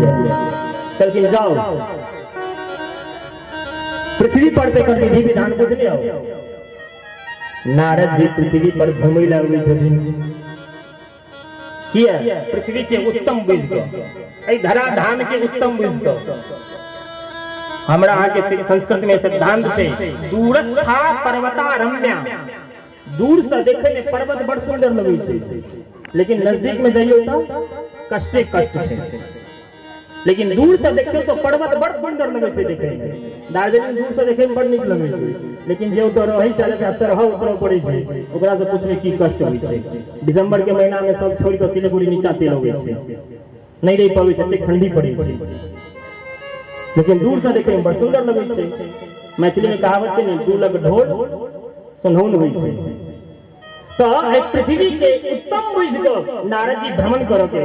दिया। चल के जाओ पृथ्वी पर से कर विधि विधान बुझले आओ। नारद जी पृथ्वी पर घूमे लगे किया पृथ्वी के उत्तम बुझ धरा धाम के उत्तम बुझ हमरा आगे संस्कृत में सिद्धांत से दूरस्था पर्वता रम्या, दूर से देखे में पर्वत बड़ सुंदर लगे लेकिन नजदीक में जाइए तो कष्टे कष्ट है, लेकिन दूर से देखे तो पर्वत बड़ सुंदर लगे देखे। दार्जिलिंग दूर से देखे में बड़ निक लगे लेकिन जो तो रही चले के रह उतर पड़े ओकरा से पूछने की कष्ट होई छै। दिसंबर के महीना में सब छोड़ के सिलीगुड़ी नीचा तेल हो गए नहीं रही पावे छै, ठंडी पड़ी लेकिन दूर से देखे में बड़ सुंदर लगे छै। मैथिली में कहावत है दू लग ढोल सुनौन हुई छै। तो पृथ्वी के उत्तम बुझ नारद जी भ्रमण करो के